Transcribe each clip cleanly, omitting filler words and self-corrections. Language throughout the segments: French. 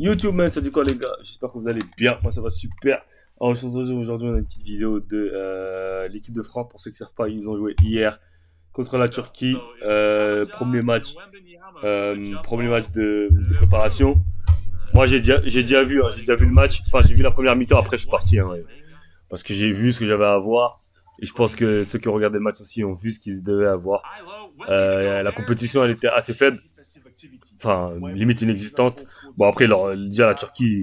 YouTube, man, ça dit quoi les gars? J'espère que vous allez bien, moi ça va super. Alors aujourd'hui on a une petite vidéo de l'équipe de France. Pour ceux qui ne savent pas, ils ont joué hier contre la Turquie. Premier match de préparation. Moi j'ai déjà vu, hein, j'ai déjà vu le match. Enfin j'ai vu la première mi-temps, après je suis parti, hein, ouais. Parce que j'ai vu ce que j'avais à voir. Et je pense que ceux qui ont regardé le match aussi ont vu ce qu'ils devaient avoir. La compétition elle était assez faible. Enfin, limite inexistante. Bon, après, déjà, la Turquie,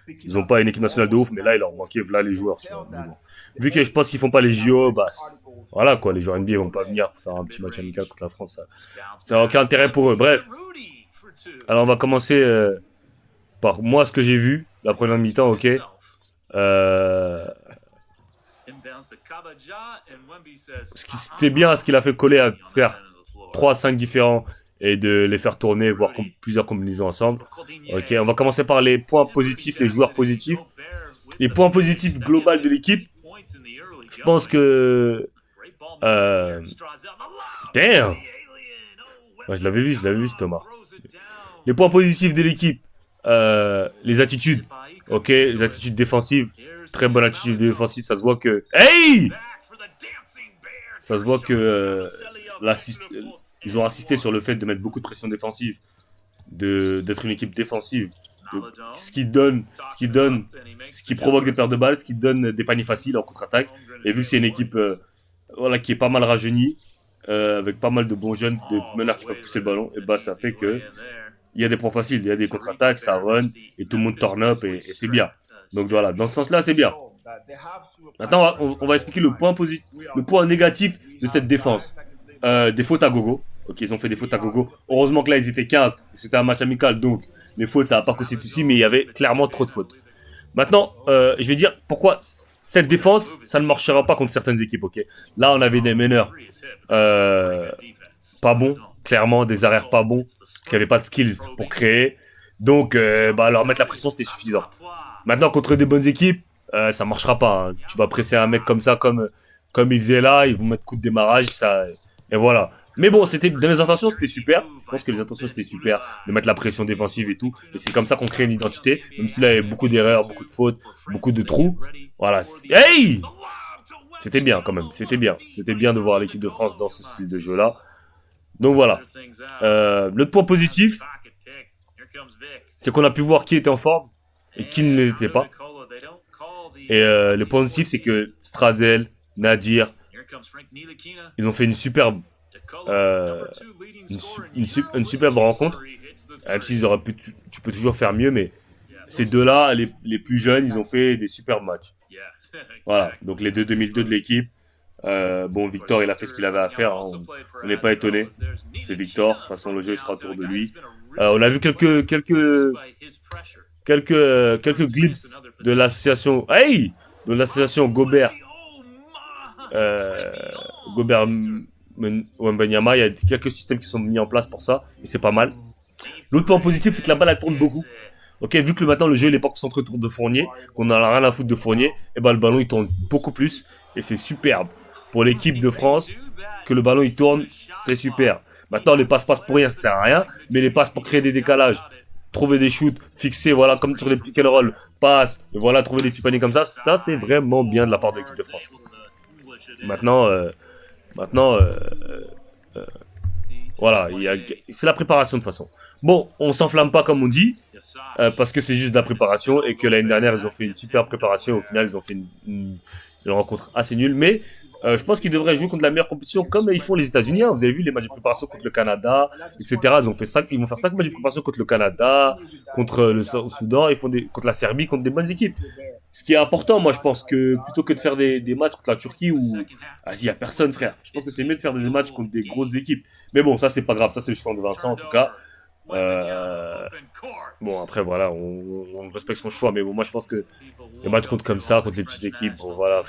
ils n'ont pas une équipe nationale de ouf, mais là, il leur manquait là les joueurs. Tu vois. Mais bon. Vu que je pense qu'ils font pas les JO, bah, voilà quoi, les joueurs NBA vont pas venir pour faire un petit match amical contre la France. Ça n'a aucun intérêt pour eux. Bref, alors on va commencer par moi, ce que j'ai vu, la première mi-temps, ok. C'était bien ce qu'il a fait coller à faire 3 à 5 différents et de les faire tourner, voir plusieurs combinaisons ensemble. Ok, on va commencer par les points positifs, les joueurs positifs. Les points positifs globaux de l'équipe. Je pense que... Damn! Ouais, je l'avais vu ce Thomas. Les points positifs de l'équipe. Les attitudes. Ok, les attitudes défensives. Très bonne attitude défensive, ça se voit que... Hey! Ça se voit que ils ont insisté sur le fait de mettre beaucoup de pression défensive, d'être une équipe défensive, ce qui provoque des pertes de balles, ce qui donne des paniers faciles en contre-attaque. Et vu que c'est une équipe voilà, qui est pas mal rajeunie, avec pas mal de bons jeunes, des meneurs qui peuvent pousser le ballon, et bah ça fait que il y a des points faciles, il y a des contre-attaques, ça run, et tout le monde turn up, et c'est bien. Donc voilà, dans ce sens-là, c'est bien. Maintenant, on va expliquer le point négatif de cette défense. Des fautes à gogo. Ok, ils ont fait des fautes à gogo. Heureusement que là, ils étaient 15. C'était un match amical, donc les fautes, ça n'a pas causé de soucis, mais il y avait clairement trop de fautes. Maintenant, je vais dire pourquoi cette défense, ça ne marchera pas contre certaines équipes. Ok, là, on avait des meneurs pas bons, clairement, des arrières pas bons, qui n'avaient pas de skills pour créer. Donc, leur mettre la pression, c'était suffisant. Maintenant, contre des bonnes équipes, ça marchera pas. Hein. Tu vas presser un mec comme ça, comme ils faisaient là, ils vont mettre coup de démarrage, ça, et voilà. Mais bon, dans les intentions, c'était super. Je pense que les intentions, c'était super, de mettre la pression défensive et tout. Et c'est comme ça qu'on crée une identité, même s'il y avait beaucoup d'erreurs, beaucoup de fautes, beaucoup de trous. Voilà. Hey! C'était bien quand même, c'était bien. C'était bien de voir l'équipe de France dans ce style de jeu-là. Donc voilà. L'autre point positif, c'est qu'on a pu voir qui était en forme et qui ne l'était pas. Et le point positif, c'est que Strazel, Nadir, ils ont fait une superbe rencontre. Même s'ils auraient pu, tu peux toujours faire mieux, mais ces deux-là, les plus jeunes, ils ont fait des superbes matchs. Voilà, donc les deux 2002 de l'équipe. Bon, Victor, il a fait ce qu'il avait à faire. Hein. On n'est pas étonné. C'est Victor. De toute façon, le jeu il sera autour de lui. On a vu quelques glimpses de l'association. Hey! De l'association Gobert. Gobert Wembanyama. Il y a quelques systèmes qui sont mis en place pour ça. Et c'est pas mal. L'autre point positif, c'est que la balle, elle tourne beaucoup. Ok, vu que maintenant le jeu il est pas concentré autour de Fournier, qu'on a rien à foutre de Fournier, et ben le ballon il tourne beaucoup plus. Et c'est superbe. Pour l'équipe de France, que le ballon il tourne, c'est super. Maintenant, les passes pour rien, ça sert à rien. Mais les passes pour créer des décalages, trouver des shoots, fixer, voilà, comme sur les pick and roll, passe, et voilà, trouver des petits paniers comme ça c'est vraiment bien de la part de l'équipe de France. Maintenant, voilà, c'est la préparation de toute façon. Bon, on s'enflamme pas comme on dit, parce que c'est juste de la préparation et que l'année dernière, ils ont fait une super préparation. Au final, ils ont fait une rencontre assez nulle. Mais je pense qu'ils devraient jouer contre la meilleure compétition comme ils font les États-Unis. Hein. Vous avez vu les matchs de préparation contre le Canada, etc. Ils vont faire 5 matchs de préparation contre le Canada, contre le Soudan, contre la Serbie, contre des bonnes équipes. Ce qui est important, moi, je pense que plutôt que de faire des matchs contre la Turquie où il n'y a personne, frère. Je pense que c'est mieux de faire des matchs contre des grosses équipes. Mais bon, ça, c'est pas grave. Ça, c'est le choix de Vincent, en tout cas. Bon, après, voilà, on respecte son choix. Mais bon, moi, je pense que les matchs comme ça, contre les petites équipes, bon, voilà.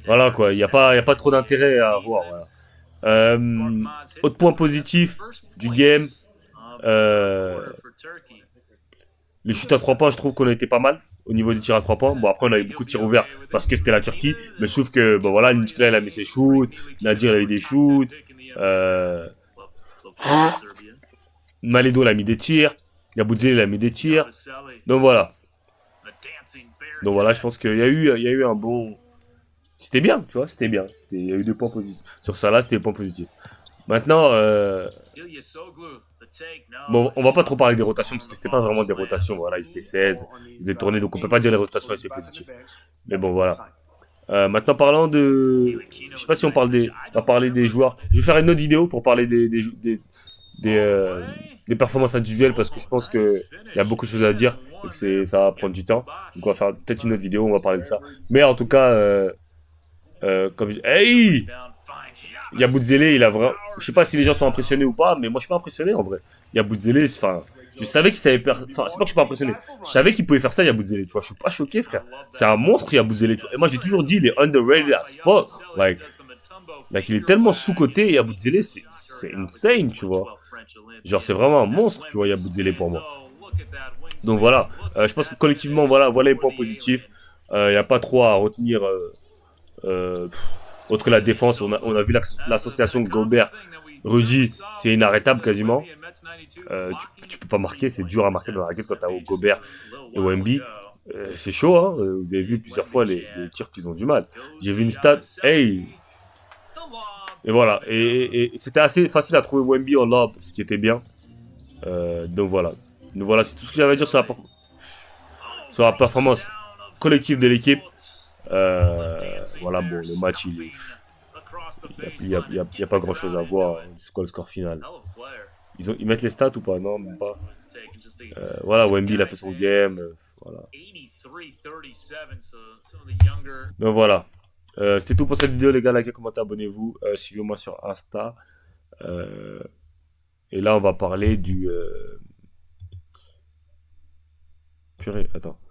Voilà, quoi. Il n'y a pas trop d'intérêt à avoir. Voilà. Autre point positif du game. Les chutes à 3 points, je trouve qu'on a été pas mal au niveau des tirs à 3 points. Bon, après, on a eu beaucoup de tirs ouverts parce que c'était la Turquie. Mais je trouve que, bon, voilà, Nicolas, il a mis ses shoots. Nadir, il a eu des shoots. Malédo, il a mis des tirs. Yabusele, il a mis des tirs. Donc voilà. Donc voilà, je pense qu'il y a eu un bon... C'était bien, tu vois, c'était bien. Il y a eu des points positifs. Sur ça là, c'était des points positifs. Maintenant, bon, on va pas trop parler des rotations parce que c'était pas vraiment des rotations. Voilà, ils étaient 16, ils étaient tournés, donc on peut pas dire les rotations étaient positives. Mais bon, voilà. Maintenant, parlant de... Je sais pas si on va parler des joueurs. Je vais faire une autre vidéo pour parler des performances individuelles parce que je pense qu'il y a beaucoup de choses à dire et que ça va prendre du temps. Donc on va faire peut-être une autre vidéo, on va parler de ça. Mais en tout cas, comme je... Hey, Yabusele, il a vraiment... Je sais pas si les gens sont impressionnés ou pas, mais moi je suis pas impressionné en vrai. Yabusele, enfin... Je savais qu'il savait faire... Enfin, c'est pas que je suis pas impressionné. Je savais qu'il pouvait faire ça, Yabusele, tu vois. Je suis pas choqué, frère. C'est un monstre, Yabusele, tu vois. Et moi j'ai toujours dit, il est underrated as fuck. Like il est tellement sous-coté, Yabusele, c'est insane, tu vois. Genre, c'est vraiment un monstre, tu vois, Yabusele pour moi. Donc voilà, je pense que collectivement, voilà les points positifs. Il n'y a pas trop à retenir autre la défense. On a vu l'association Gobert-Rudy, c'est inarrêtable quasiment. Tu peux pas marquer, c'est dur à marquer dans la raquette quand t'as Gobert et Wemby. C'est chaud, hein. Vous avez vu plusieurs fois les tirs qu'ils ont du mal. J'ai vu une stat, hey. Et voilà, et c'était assez facile à trouver Wemby en lob, ce qui était bien. Donc voilà, c'est tout ce que j'avais à dire sur la performance collective de l'équipe. Voilà, bon, le match, il y a pas grand chose à voir. C'est quoi le score final? Ils mettent les stats ou pas? Non, même pas. Voilà, Wemby, il a fait son game. Voilà. Donc voilà. C'était tout pour cette vidéo, les gars. Likez, commentez, abonnez-vous. Suivez-moi sur Insta. Et là, on va parler du... Purée, attends.